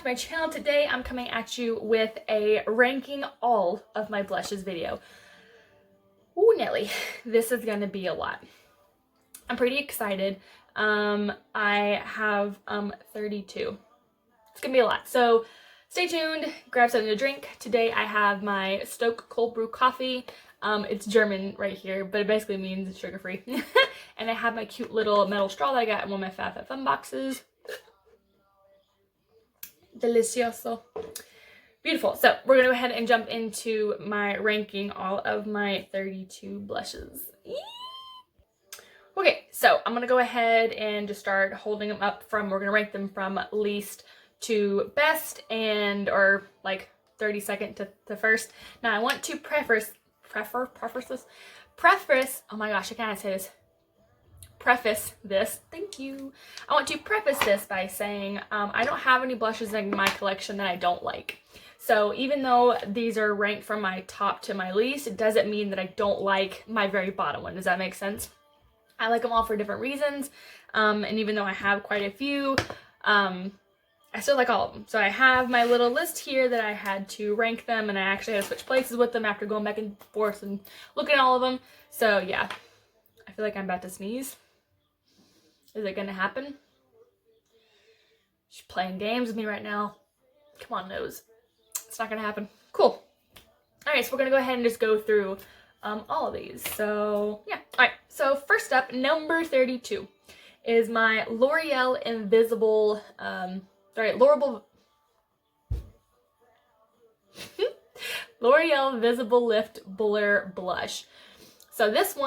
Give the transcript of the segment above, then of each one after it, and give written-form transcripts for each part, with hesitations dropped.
to my channel. Today I'm coming at you with a ranking all of my blushes video. Ooh, Nelly, this is gonna be a lot. I'm pretty excited. I have 32. It's gonna be a lot. So stay tuned, grab something to drink. Today I have my Stoke cold brew coffee. It's German right here, but it basically means it's sugar-free. And I have my cute little metal straw that I got in one of my FabFitFun boxes. Delicioso. Beautiful. So we're gonna go ahead and jump into my ranking all of my 32 blushes. Okay, so I'm gonna go ahead and just start holding them up we're gonna rank them from least to best, and or like 32nd to first. Now I want to preface, oh my gosh, I can't say this. Preface this, thank you. I want to preface this by saying I don't have any blushes in my collection that I don't like. So even though these are ranked from my top to my least, it doesn't mean that I don't like my very bottom one. Does that make sense? I like them all for different reasons. And even though I have quite a few, I still like all of them. So I have my little list here that I had to rank them, and I actually had to switch places with them after going back and forth and looking at all of them. So yeah, I feel like I'm about to sneeze. Is it gonna happen? She's playing games with me right now. Come on, nose. It's not gonna happen. Cool. Alright, so we're gonna go ahead and just go through all of these. So yeah. Alright, so first up, number 32 is my L'Oreal Invisible, L'Oreal Visible Lift Blur Blush. So this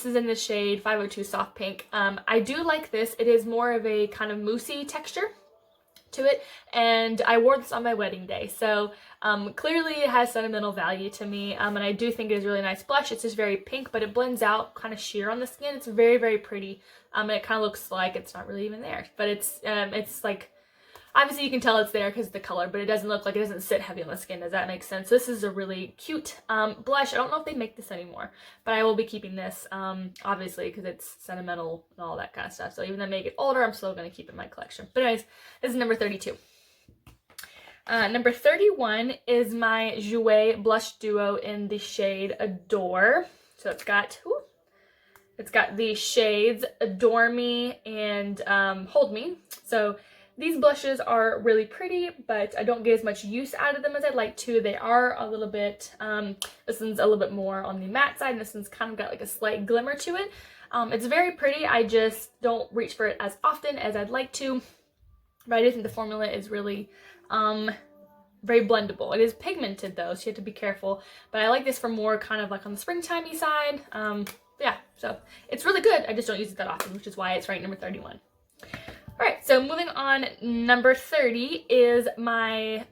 is in the shade 502 Soft Pink. I do like this. It is more of a kind of moussey texture to it, and I wore this on my wedding day. So clearly it has sentimental value to me, and I do think it is a really nice blush. It's just very pink, but it blends out kind of sheer on the skin. It's very, very pretty, and it kind of looks like it's not really even there, but it's like, obviously you can tell it's there because of the color, but it doesn't sit heavy on the skin. Does that make sense? So this is a really cute blush. I don't know if they make this anymore, but I will be keeping this, obviously, because it's sentimental and all that kind of stuff. So even though I make it older, I'm still going to keep it in my collection. But anyways, this is number 32. Number 31 is my Jouer Blush Duo in the shade Adore. So it's got the shades Adore Me and Hold Me. So these blushes are really pretty, but I don't get as much use out of them as I'd like to. They are a little bit, this one's a little bit more on the matte side, and this one's kind of got like a slight glimmer to it. It's very pretty. I just don't reach for it as often as I'd like to, but I do think the formula is really very blendable. It is pigmented though, so you have to be careful, but I like this for more kind of like on the springtimey side. Yeah, so it's really good. I just don't use it that often, which is why it's ranked number 31. Alright, so moving on, number 30 is my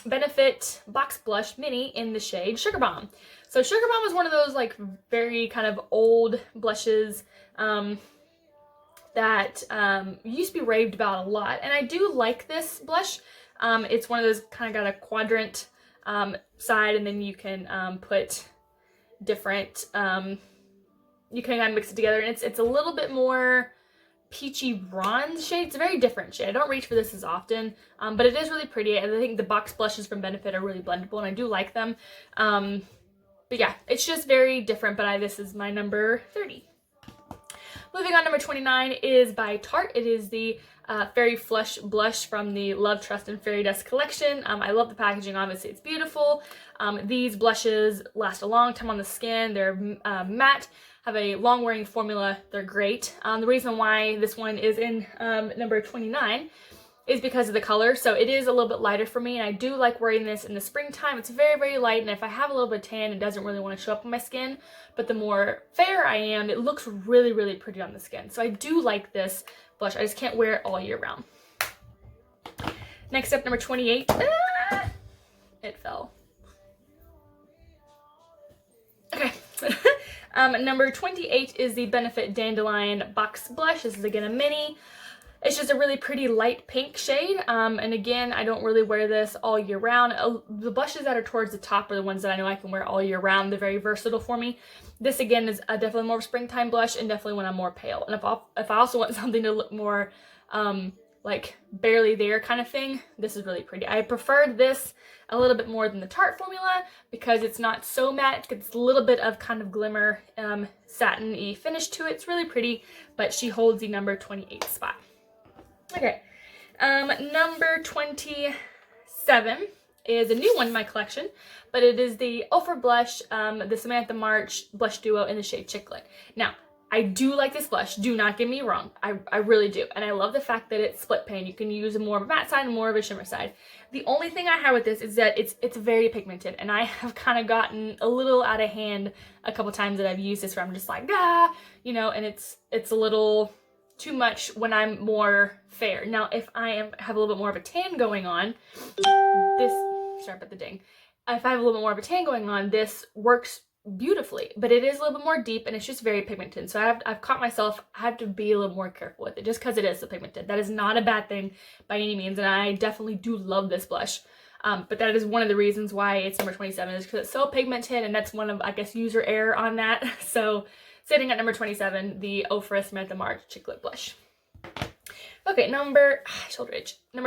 Benefit Box Blush Mini in the shade Sugar Bomb. So Sugar Bomb is one of those like very kind of old blushes that used to be raved about a lot, and I do like this blush. It's one of those kind of got a quadrant side, and then you can put different, you can kind of mix it together, and it's a little bit more peachy bronze shade. It's a very different shade. I don't reach for this as often, but it is really pretty. I think the box blushes from Benefit are really blendable, and I do like them. But yeah, it's just very different, but this is my number 30. Moving on, number 29 is by Tarte. It is the Fairy Flush Blush from the Love, Trust, and Fairy Dust collection. I love the packaging. Obviously, it's beautiful. These blushes last a long time on the skin. They're matte, have a long-wearing formula. They're great. The reason why this one is in number 29 is because of the color. So it is a little bit lighter for me, and I do like wearing this in the springtime. It's very, very light, and if I have a little bit of tan, it doesn't really want to show up on my skin. But the more fair I am, it looks really, really pretty on the skin. So I do like this blush. I just can't wear it all year round. Next up, number 28. It fell. Okay. Number 28 is the Benefit Dandelion Box Blush. This is again a mini. It's just a really pretty light pink shade, and again, I don't really wear this all year round. The blushes that are towards the top are the ones that I know I can wear all year round. They're very versatile for me. This again is definitely more of a springtime blush, and definitely when I'm more pale. And if I also want something to look more like barely there kind of thing, this is really pretty. I preferred this a little bit more than the Tarte formula because it's not so matte. It's a little bit of kind of glimmer satin-y finish to it. It's really pretty, but she holds the number 28 spot. Okay, number 27 is a new one in my collection, but it is the Ofra blush, the Samantha March blush duo in the shade Chicklet. Now, I do like this blush, do not get me wrong, I really do, and I love the fact that it's split pan. You can use more of a matte side and more of a shimmer side. The only thing I have with this is that it's very pigmented, and I have kind of gotten a little out of hand a couple times that I've used this where I'm just like, you know, and it's a little too much when I'm more fair. Now, if I have a little bit more of a tan going on, sorry about the ding. If I have a little bit more of a tan going on, this works beautifully, but it is a little bit more deep and it's just very pigmented. So I've caught myself, I have to be a little more careful with it just because it is so pigmented. That is not a bad thing by any means, and I definitely do love this blush. But that is one of the reasons why it's number 27 is because it's so pigmented, and that's one of, I guess, user error on that. So sitting at number 27, the Ofra Samantha March Chicklet Blush. Okay, number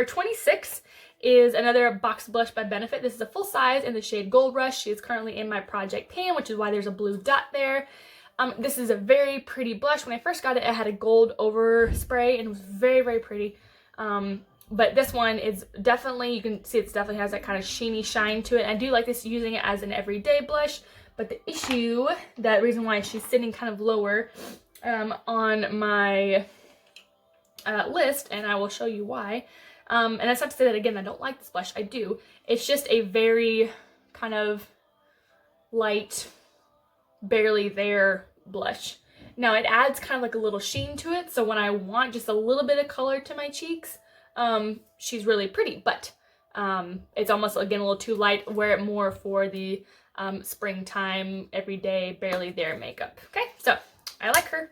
26 is another box blush by Benefit. This is a full size in the shade Gold Rush. She is currently in my Project Pan, which is why there's a blue dot there. This is a very pretty blush. When I first got it, it had a gold overspray and it was very, very pretty. But this one is definitely, you can see it definitely has that kind of sheeny shine to it. I do like this using it as an everyday blush, but the issue, that reason why she's sitting kind of lower on my list, and I will show you why. And that's not to say that, again, I don't like this blush. I do. It's just a very kind of light, barely there blush. Now, it adds kind of like a little sheen to it, so when I want just a little bit of color to my cheeks, she's really pretty, but it's almost, again, a little too light. Wear it more for the springtime, everyday, barely there makeup. Okay, so I like her,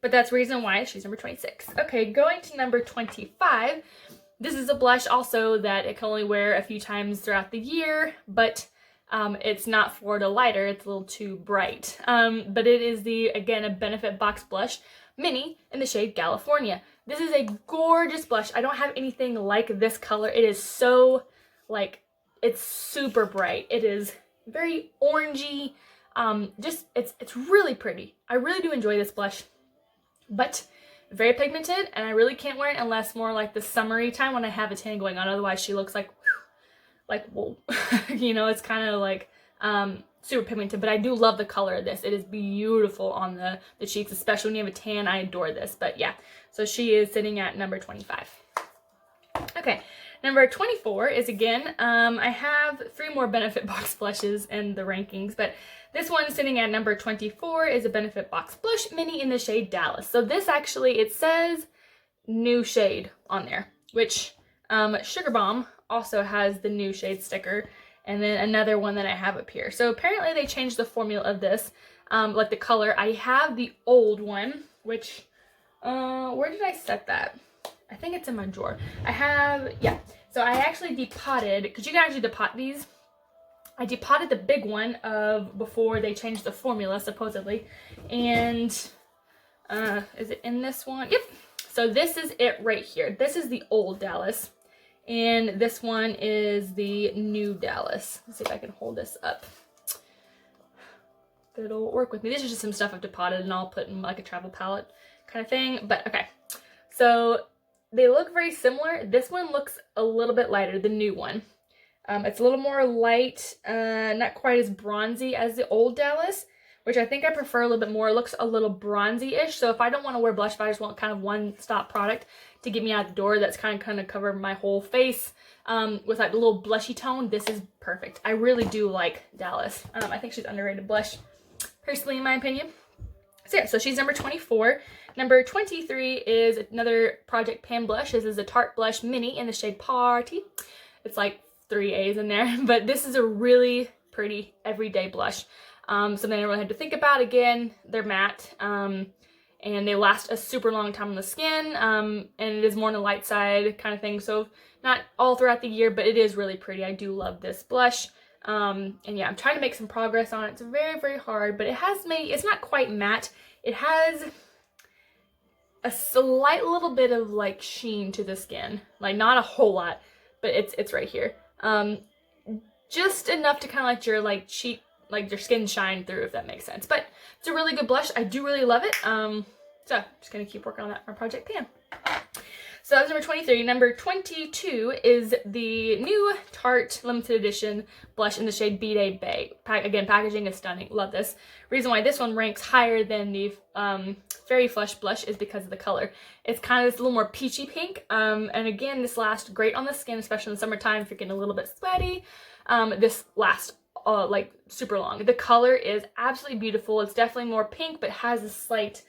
but that's the reason why she's number 26. Okay, going to number 25. This is a blush also that it can only wear a few times throughout the year, but it's not Florida lighter. It's a little too bright. But it is again, a Benefit Box Blush Mini in the shade California. This is a gorgeous blush. I don't have anything like this color. It is so, like, it's super bright. It is very orangey. It's really pretty. I really do enjoy this blush, but very pigmented, and I really can't wear it unless more like the summery time when I have a tan going on. Otherwise, she looks like whoa. You know, it's kind of like super pigmented, but I do love the color of this. It is beautiful on the cheeks, especially when you have a tan. I adore this. But yeah, so she is sitting at number 25. Okay, number 24 is, again, I have 3 more Benefit Box blushes in the rankings, but this one sitting at number 24 is a Benefit Box Blush Mini in the shade Dallas. So this actually, it says new shade on there, which Sugar Bomb also has the new shade sticker, and then another one that I have up here. So apparently they changed the formula of this, like the color. I have the old one, which, where did I set that? I think it's in my drawer. I have, yeah. So I actually depotted, because you can actually depot these. I depotted the big one of before they changed the formula, supposedly. And is it in this one? Yep. So this is it right here. This is the old Dallas. And this one is the new Dallas. Let's see if I can hold this up. It'll work with me. This is just some stuff I've depotted and I'll put in like a travel palette kind of thing. But okay. So they look very similar. This one looks a little bit lighter, the new one. It's a little more light, not quite as bronzy as the old Dallas, which I think I prefer a little bit more. It looks a little bronzy-ish, so if I don't want to wear blush, if I just want kind of one-stop product to get me out the door that's kind of cover my whole face with like a little blushy tone, this is perfect. I really do like Dallas. I think she's underrated blush, personally, in my opinion. So yeah, so she's number 24. Number 23 is another Project Pan blush. This is a Tarte Blush Mini in the shade Party. It's like 3 A's in there, but this is a really pretty everyday blush. Something I don't really have to think about. Again, they're matte, and they last a super long time on the skin, and it is more on the light side kind of thing, so not all throughout the year, but it is really pretty. I do love this blush, and yeah, I'm trying to make some progress on it. It's very, very hard, but it has made, it's not quite matte. It has, a slight little bit of like sheen to the skin, like not a whole lot, but it's right here. Just enough to kind of let your like cheek, like your skin shine through, if that makes sense. But it's a really good blush. I do really love it. So just gonna keep working on that for Project Pan. So that was number 23. Number 22 is the new Tarte limited edition blush in the shade B-Day Bay. Again, packaging is stunning. Love this. Reason why this one ranks higher than the Fairy Flush blush is because of the color. It's kind of this little more peachy pink. And again, this lasts great on the skin, especially in the summertime if you're getting a little bit sweaty. This lasts like super long. The color is absolutely beautiful. It's definitely more pink, but has a slight...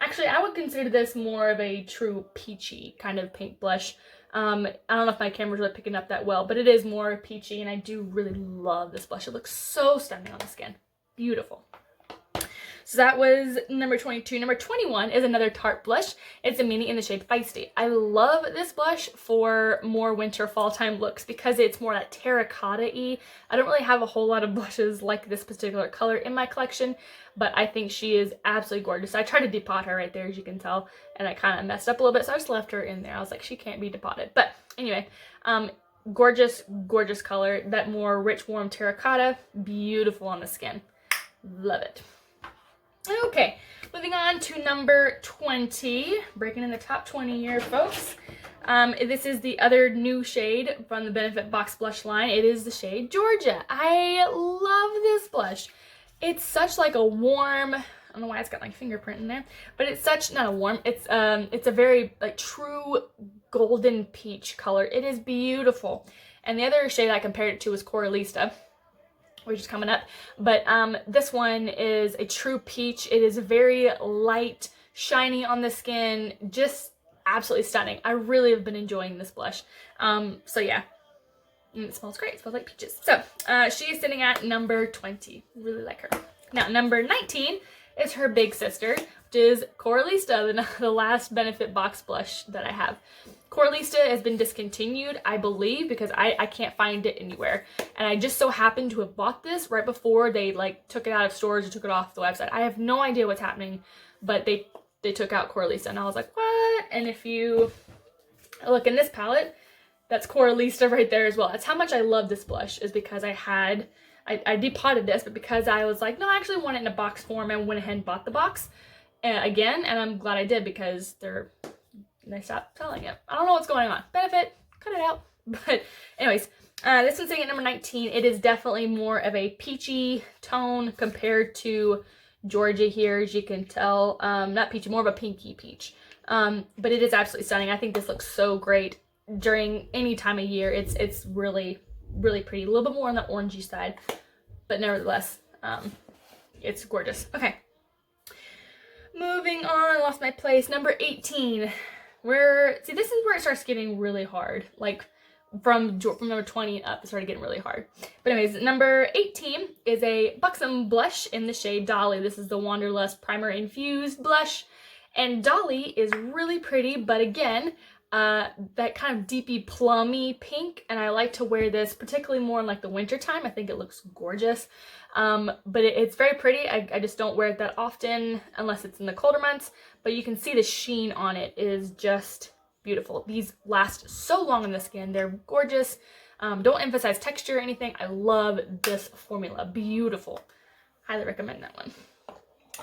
actually, I would consider this more of a true peachy kind of pink blush. I don't know if my camera's really picking up that well, but it is more peachy, and I do really love this blush. It looks so stunning on the skin. Beautiful. So that was number 22. Number 21 is another Tarte blush. It's a mini in the shade Feisty. I love this blush for more winter fall time looks because it's more that terracotta-y. I don't really have a whole lot of blushes like this particular color in my collection, but I think she is absolutely gorgeous. I tried to depot her right there, as you can tell, and I kind of messed up a little bit, so I just left her in there. I was like, she can't be depotted. But anyway, gorgeous, gorgeous color. That more rich, warm terracotta. Beautiful on the skin. Love it. Okay, moving on to number 20, breaking in the top 20 here, folks. This is the other new shade from the Benefit Box blush line. It is the shade Georgia. I love this blush. It's such like a warm, I don't know why it's got my fingerprint in there, but it's such, not a warm, it's a very like true golden peach color. It is beautiful. And the other shade I compared it to was Coralista, which is coming up, but this one is a true peach. It is very light, shiny on the skin, just absolutely stunning. I really have been enjoying this blush. So yeah, and it smells great. It smells like peaches. So she is sitting at number 20. Really like her. Now number 19 is her big sister, which is Coralista, the last Benefit Box blush that I have. Coralista has been discontinued, I believe, because I can't find it anywhere. And I just so happened to have bought this right before they like took it out of stores or took it off the website. I have no idea what's happening, but they took out Coralista, and I was like, what? And if you look in this palette, that's Coralista right there as well. That's how much I love this blush, is because I depotted this, but because I was like, no, I actually want it in a box form, I went ahead and bought the box again, and I'm glad I did because they stopped selling it. I don't know what's going on. Benefit, cut it out. But anyways, this one's sitting at number 19. It is definitely more of a peachy tone compared to Georgia here, as you can tell. Not peachy, more of a pinky peach. But it is absolutely stunning. I think this looks so great during any time of year. It's really, really pretty. A little bit more on the orangey side, but nevertheless, it's gorgeous. Okay. Moving on, I lost my place. Number 18. See, this is where it starts getting really hard. Like, from number 20 up, it started getting really hard. But anyways, number 18 is a Buxom blush in the shade Dolly. This is the Wanderlust Primer Infused blush. And Dolly is really pretty, but again, that kind of deepy plummy pink, and I like to wear this particularly more in like the winter time. I think it looks gorgeous, but it's very pretty. I just don't wear it that often unless it's in the colder months, but you can see the sheen on it is just beautiful. These last so long on the skin. They're gorgeous. Don't emphasize texture or anything. I love this formula. Beautiful. Highly recommend that one.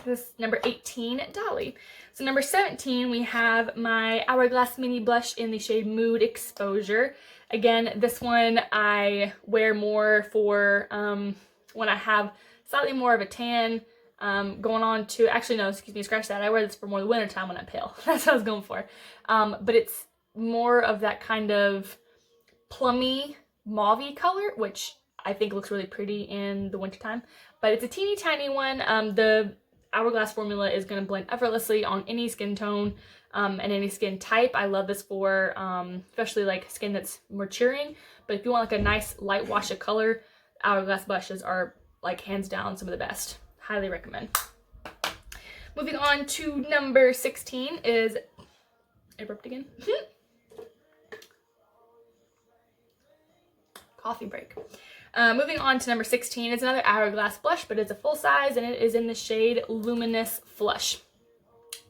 This number 18, Dolly. So number 17, we have my Hourglass Mini Blush in the shade Mood Exposure. Again, this one I wear more for when I have slightly more of a tan going on to, actually no, excuse me, scratch that. I wear this for more the winter time when I'm pale. That's what I was going for. But it's more of that kind of plummy mauve-y color, which I think looks really pretty in the wintertime. But it's a teeny tiny one. The Hourglass formula is going to blend effortlessly on any skin tone and any skin type. I love this for especially like skin that's maturing. But if you want like a nice light wash of color, Hourglass blushes are like hands down some of the best. Highly recommend. Moving on to number 16 is, I burped again. Coffee break. Moving on to number 16 is another Hourglass blush, but it's a full size and it is in the shade Luminous Flush.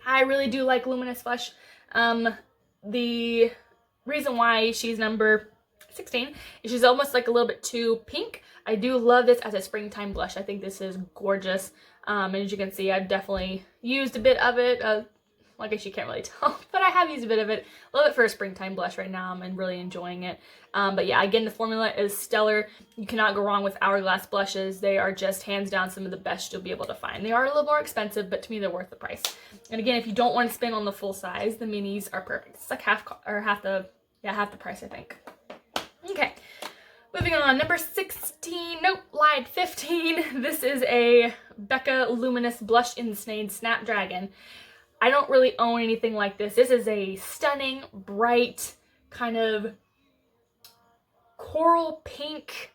I really do like Luminous Flush. The reason why she's number 16 is she's almost like a little bit too pink. I do love this as a springtime blush. I think this is gorgeous. And as you can see, I've definitely used a bit of it. Well, I guess you can't really tell, but I have used a bit of it. Love it for a springtime blush right now. I'm really enjoying it. But yeah, again, the formula is stellar. You cannot go wrong with Hourglass blushes. They are just hands down some of the best you'll be able to find. They are a little more expensive, but to me, they're worth the price. And again, if you don't want to spend on the full size, the minis are perfect. It's like half the price, I think. Okay, moving on. Number 16, nope, lied, 15. This is a Becca Luminous Blush in the shade Snapdragon. I don't really own anything like this. This is a stunning, bright, kind of coral pink,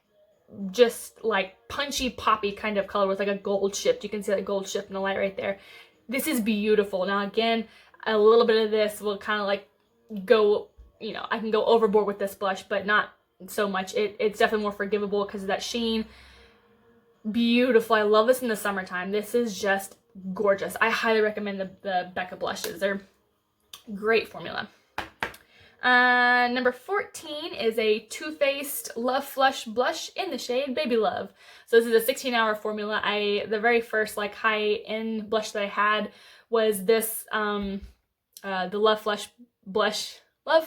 just like punchy poppy kind of color with like a gold shift. You can see that gold shift in the light right there. This is beautiful. Now again, a little bit of this will kind of like go, you know, I can go overboard with this blush, but not so much. It's definitely more forgivable because of that sheen. Beautiful. I love this in the summertime. This is just gorgeous. I highly recommend the Becca blushes. They're great formula. Number 14 is a Too Faced Love Flush blush in the shade Baby Love. So this is a 16-hour formula. The very first like high-end blush that I had was this the Love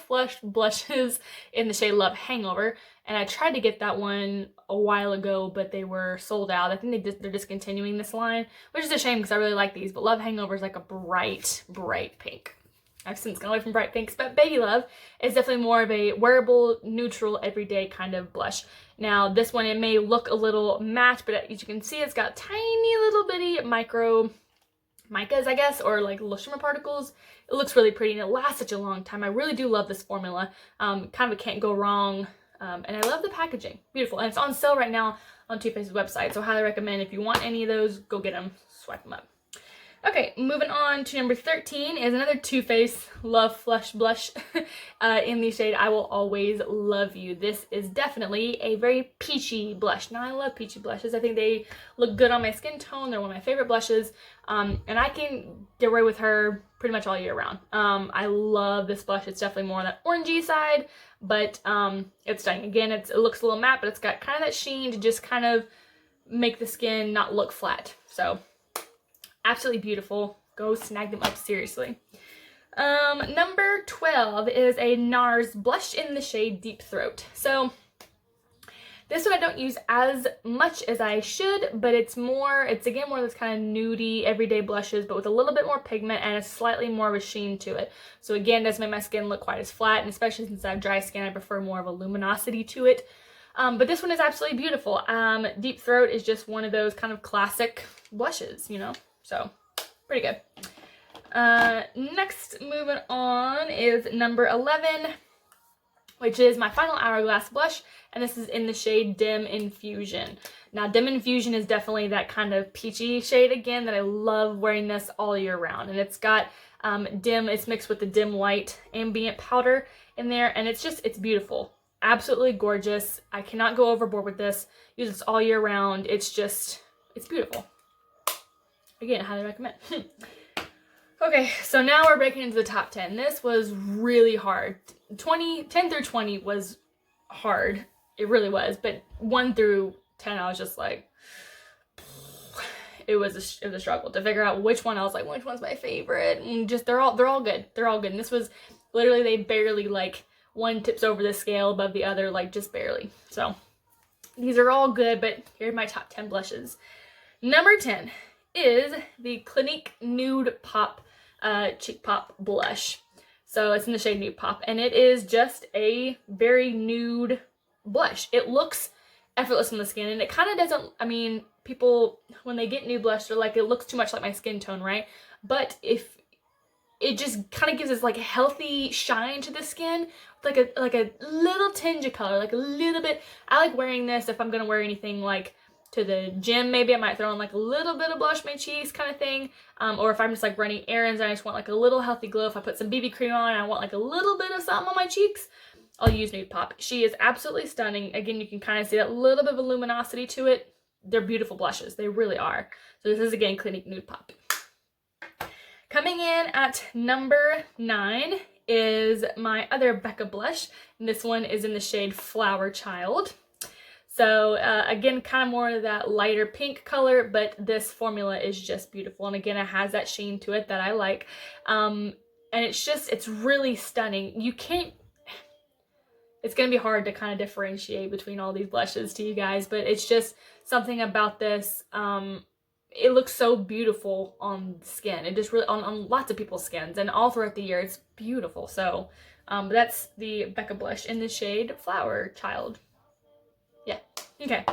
Flush blushes in the shade Love Hangover, and I tried to get that one a while ago, but they were sold out. I think they're discontinuing this line, which is a shame because I really like these, but Love Hangover is like a bright pink. I've since gone away from bright pinks, but Baby Love is definitely more of a wearable, neutral, everyday kind of blush. Now, this one, it may look a little matte, but as you can see, it's got tiny little bitty micro micas, I guess, or like little shimmer particles. It looks really pretty and it lasts such a long time. I really do love this formula. Kind of a can't go wrong. And I love the packaging. Beautiful. And it's on sale right now on Too Faced's website. So I highly recommend if you want any of those, go get them, swipe them up. Okay, moving on to number 13 is another Too Faced Love Flush blush in the shade I Will Always Love You. This is definitely a very peachy blush. Now, I love peachy blushes. I think they look good on my skin tone. They're one of my favorite blushes, and I can get away with her pretty much all year round. I love this blush. It's definitely more on that orangey side, but it's stunning. Again, it looks a little matte, but it's got kind of that sheen to just kind of make the skin not look flat. So absolutely beautiful. Go snag them up, seriously. Number 12 is a NARS blush in the shade Deep Throat. So this one I don't use as much as I should, but it's again more of this kind of nudie everyday blushes, but with a little bit more pigment and a slightly more of a sheen to it. So again, doesn't make my skin look quite as flat, and especially since I have dry skin, I prefer more of a luminosity to it. But this one is absolutely beautiful. Deep Throat is just one of those kind of classic blushes, you know? So, pretty good. Next, moving on, is number 11, which is my final Hourglass blush, and this is in the shade Dim Infusion. Now, Dim Infusion is definitely that kind of peachy shade again that I love wearing this all year round, and it's got it's mixed with the Dim Light ambient powder in there, and it's beautiful. Absolutely gorgeous. I cannot go overboard with this. Use this all year round. It's beautiful. Again, I highly recommend. Okay, so now we're breaking into the top 10. This was really hard. 10 through 20 was hard. It really was. But 1 through 10, I was just like, it was a struggle to figure out which one. I was like, which one's my favorite? And just, they're all good. They're all good. And this was literally, they barely, like, one tips over the scale above the other, like, just barely. So, these are all good, but here are my top 10 blushes. Number 10 is the Clinique Nude Pop Cheek Pop Blush. So it's in the shade Nude Pop, and it is just a very nude blush. It looks effortless on the skin, and it kind of doesn't, I mean, people, when they get nude blush, they're like, it looks too much like my skin tone, right? But if it just kind of gives us like a healthy shine to the skin, like a little tinge of color, like a little bit. I like wearing this if I'm gonna wear anything like to the gym. Maybe I might throw in like a little bit of blush my cheeks kind of thing, or if I'm just like running errands and I just want like a little healthy glow, if I put some BB cream on and I want like a little bit of something on my cheeks, I'll use Nude Pop. She is absolutely stunning. Again, you can kind of see that little bit of a luminosity to it. They're beautiful blushes. They really are. So this is again Clinique Nude Pop. Coming in at number 9 is my other Becca blush. And this one is in the shade Flower Child. So again, kind of more of that lighter pink color, but this formula is just beautiful. And again, it has that sheen to it that I like. And it's really stunning. It's going to be hard to kind of differentiate between all these blushes to you guys, but it's just something about this. It looks so beautiful on skin. It just really, on lots of people's skins, and all throughout the year, it's beautiful. So that's the Becca blush in the shade Flower Child. Yeah. Okay.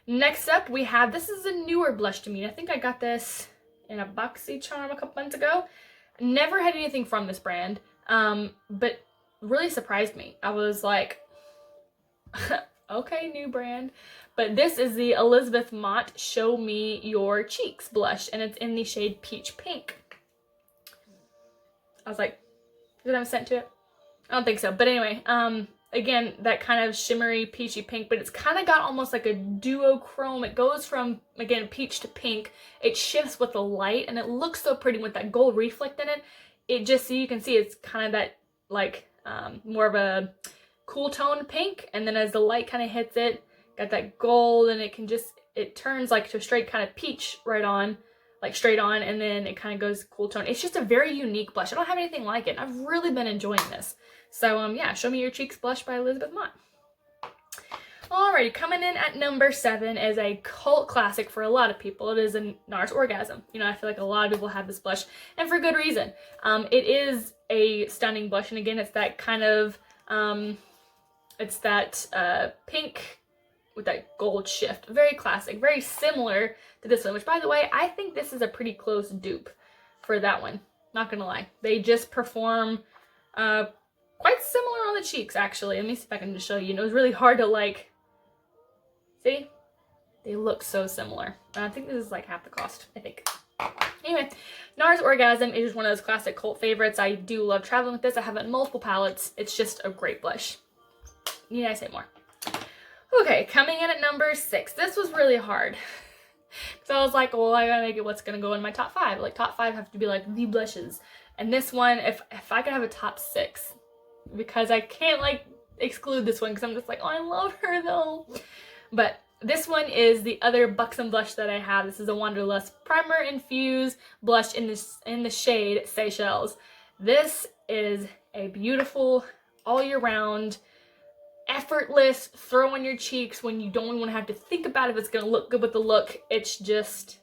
Next up, we have, this is a newer blush to me. I think I got this in a BoxyCharm a couple months ago. Never had anything from this brand, but really surprised me. I was like, okay, new brand. But this is the Elizabeth Mott Show Me Your Cheeks blush, and it's in the shade Peach Pink. I was like, did I have a scent to it? I don't think so. But anyway, again, that kind of shimmery peachy pink, but it's kind of got almost like a duochrome. It goes from, again, peach to pink. It shifts with the light, and it looks so pretty with that gold reflect in it. It just, so you can see, it's kind of that, like, more of a cool tone pink, and then as the light kind of hits it, got that gold, and it turns like to a straight kind of peach right on, like straight on, and then it kind of goes cool tone. It's just a very unique blush. I don't have anything like it. I've really been enjoying this. So yeah, Show Me Your Cheeks blush by Elizabeth Mott. Alrighty, coming in at number 7 is a cult classic for a lot of people. It is a NARS Orgasm. You know, I feel like a lot of people have this blush, and for good reason. It is a stunning blush, and again, it's that kind of, it's that pink with that gold shift. Very classic, very similar to this one, which, by the way, I think this is a pretty close dupe for that one. Not gonna lie. They just perform quite similar on the cheeks, actually. Let me see if I can just show you. And it was really hard to, like, see? They look so similar. I think this is like half the cost, I think. Anyway, NARS Orgasm is just one of those classic cult favorites. I do love traveling with this. I have it in multiple palettes. It's just a great blush. Need I say more? Okay, coming in at number 6. This was really hard. So I was like, well, I gotta make it what's gonna go in my top 5. Like, top 5 have to be like the blushes. And this one, if I could have a top 6, because I can't like exclude this one because I'm just like, oh, I love her though. But this one is the other Buxom blush that I have. This is a Wanderlust Primer Infused blush in the shade Seychelles. This is a beautiful, all year round, effortless throw on your cheeks when you don't even want to have to think about if it's going to look good with the look. It's just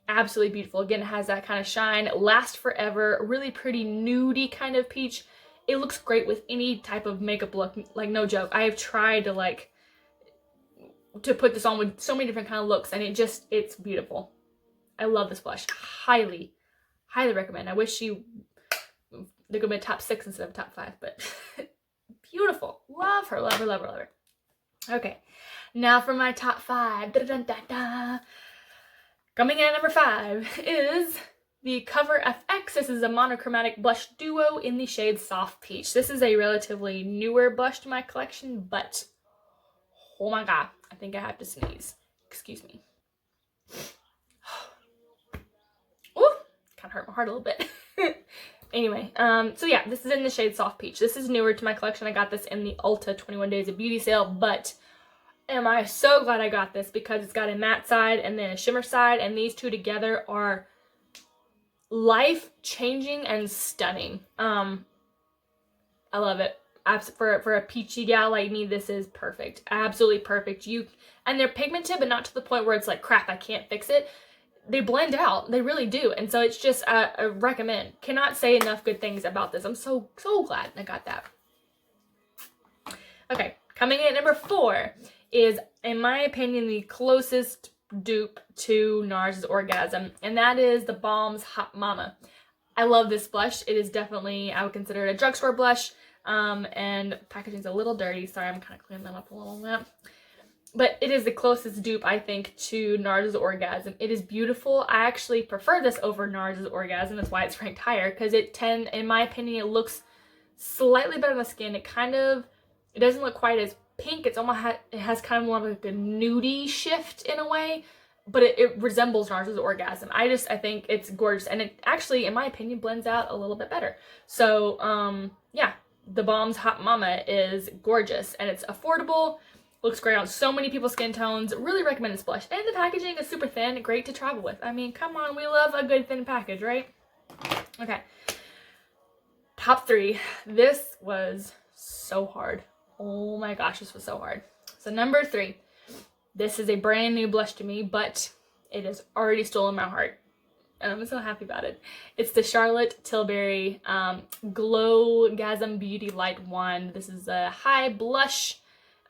absolutely beautiful. Again, it has that kind of shine, lasts forever, really pretty nudie kind of peach. It looks great with any type of makeup look, like no joke. I have tried to put this on with so many different kind of looks, and it's beautiful. I love this blush. Highly, highly recommend. I wish they could be a top 6 instead of top 5, but beautiful. Love her, love her, love her, love her. Okay, now for my top 5. Da-da-da-da-da. Coming in at number 5 is the Cover FX. This is a monochromatic blush duo in the shade Soft Peach. This is a relatively newer blush to my collection, but oh my god, I think I have to sneeze. Excuse me. Ooh, kind of hurt my heart a little bit. Anyway, so yeah, this is in the shade Soft Peach. This is newer to my collection. I got this in the Ulta 21 Days of Beauty sale, but am I so glad I got this because it's got a matte side and then a shimmer side, and these two together are life-changing and stunning. I love it. For a peachy gal like me, this is perfect. Absolutely perfect. And they're pigmented, but not to the point where it's like, crap, I can't fix it. They blend out. They really do. And so it's just a recommend. Cannot say enough good things about this. I'm so glad I got that. Okay, coming in at number 4 is, in my opinion, the closest dupe to NARS Orgasm, and that is the Balm's Hot Mama. I love this blush. It is definitely, I would consider it a drugstore blush, and packaging's a little dirty. Sorry, I'm kind of cleaning that up a little bit. But it is the closest dupe, I think, to NARS Orgasm. It is beautiful. I actually prefer this over NARS Orgasm. That's why it's ranked higher, because in my opinion, it looks slightly better on the skin. It doesn't look quite as pink. It's almost it has kind of more of like a nudie shift in a way. but it resembles NARS's Orgasm. I think it's gorgeous, and it actually, in my opinion, blends out a little bit better. So, yeah, the Balm's Hot Mama is gorgeous, and it's affordable, looks great on so many people's skin tones. Really recommend this blush. And the packaging is super thin, great to travel with. I mean, come on, we love a good thin package, right? Okay. Top 3. This was so hard. Oh my gosh, this was so hard. So number 3. This is a brand new blush to me, but it has already stolen my heart. And I'm so happy about it. It's the Charlotte Tilbury Glow-Gasm Beauty Light Wand. This is a high blush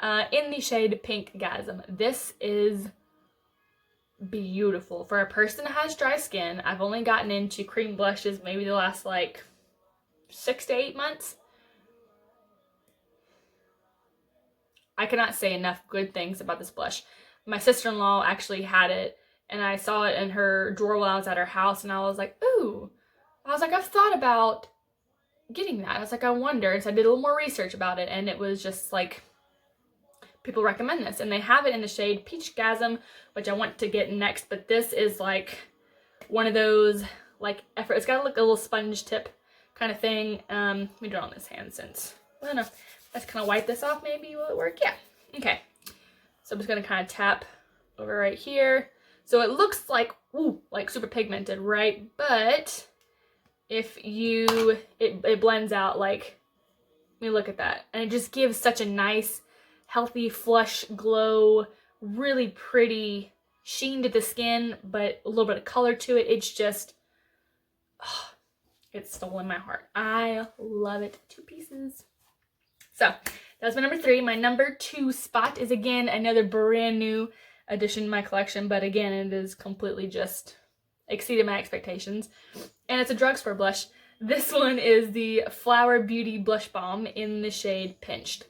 in the shade Pink Gasm. This is beautiful. For a person that has dry skin, I've only gotten into cream blushes maybe the last like 6 to 8 months. I cannot say enough good things about this blush. My sister-in-law actually had it, and I saw it in her drawer while I was at her house, and I was like, ooh. I was like, I've thought about getting that. I was like, I wonder. So I did a little more research about it, and it was just like, people recommend this. And they have it in the shade Peach Gasm, which I want to get next, but this is like one of those, like, effort. It's got like a little sponge tip kind of thing. Let me do it on this hand since, I don't know. Let's kind of wipe this off, maybe. Will it work? Yeah. Okay. So I'm just going to kind of tap over right here. So it looks like, ooh, like super pigmented, right? But if you, it blends out like, I mean, look at that. And it just gives such a nice, healthy, flush glow, really pretty sheen to the skin, but a little bit of color to it. It's just, oh, it's stolen my heart. I love it to pieces. So that's my number 3. My number 2 spot is again another brand new addition to my collection, but again, it is completely just exceeded my expectations. And it's a drugstore blush. This one is the Flower Beauty Blush Balm in the shade Pinched.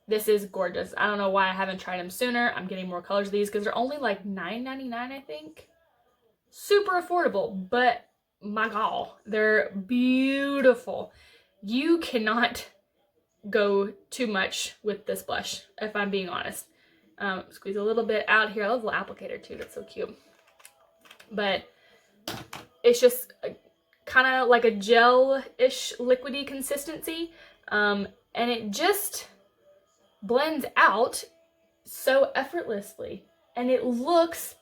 This is gorgeous. I don't know why I haven't tried them sooner. I'm getting more colors of these because they're only like $9.99, I think. Super affordable, but my god, they're beautiful. You cannot go too much with this blush, if I'm being honest. Squeeze a little bit out here. I love the applicator too. That's so cute. But it's just kind of like a gel-ish liquidy consistency. And it just blends out so effortlessly. And it looks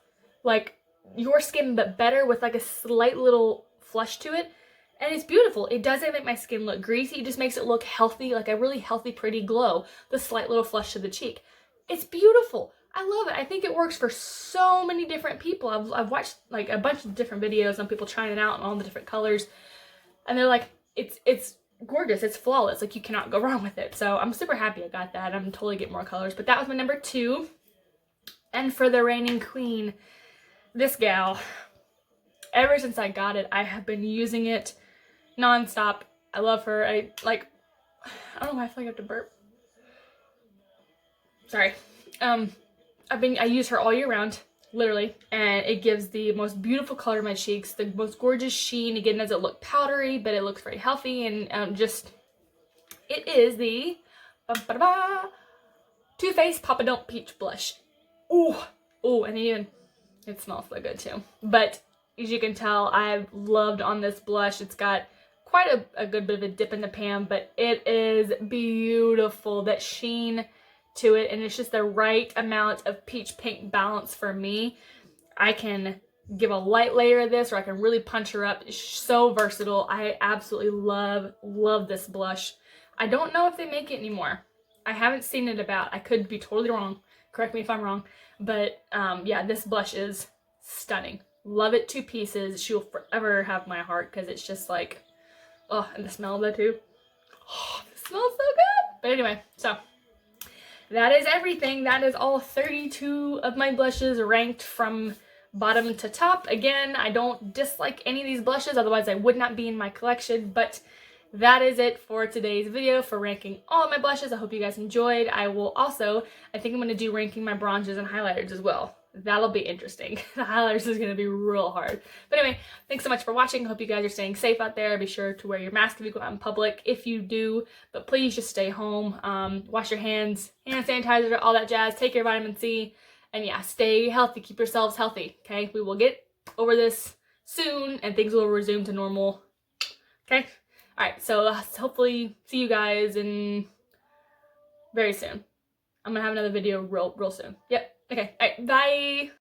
like your skin, but better with like a slight little flush to it. And it's beautiful. It doesn't make my skin look greasy. It just makes it look healthy, like a really healthy, pretty glow. The slight little flush to the cheek. It's beautiful. I love it. I think it works for so many different people. I've watched like a bunch of different videos on people trying it out in all the different colors. And they're like, it's gorgeous. It's flawless. Like, you cannot go wrong with it. So I'm super happy I got that. I'm totally getting more colors. But that was my number 2. And for the reigning queen, this gal, ever since I got it, I have been using it nonstop. I love her. I don't know why I feel like I have to burp. Sorry. I use her all year round, literally, and it gives the most beautiful color to my cheeks, the most gorgeous sheen. Again, doesn't look powdery, but it looks very healthy, and just, it is the Too Faced Papa Don't Peach Blush. Ooh, and even, it smells so good too. But as you can tell, I've loved on this blush. It's got quite a good bit of a dip in the pan, but it is beautiful. That sheen to it, and it's just the right amount of peach pink balance for me. I can give a light layer of this, or I can really punch her up. It's so versatile. I absolutely love this blush. I don't know if they make it anymore. I haven't seen it about. I could be totally wrong. Correct me if I'm wrong. But yeah, this blush is stunning. Love it to pieces. She will forever have my heart because it's just like, oh, and the smell of it too. Oh, it smells so good. But anyway, so that is everything. That is all 32 of my blushes ranked from bottom to top. Again, I don't dislike any of these blushes, otherwise I would not be in my collection, but that is it for today's video for ranking all of my blushes. I hope you guys enjoyed. I will also, I think I'm going to do ranking my bronzers and highlighters as well. That'll be interesting. The highlighters is going to be real hard. But anyway, thanks so much for watching. I hope you guys are staying safe out there. Be sure to wear your mask if you go out in public, if you do. But please just stay home. Wash your hands, hand sanitizer, all that jazz. Take your vitamin C. And yeah, stay healthy, keep yourselves healthy, okay? We will get over this soon and things will resume to normal, okay? All right, so hopefully see you guys in very soon. I'm gonna have another video real soon. Yep, okay, all right, bye.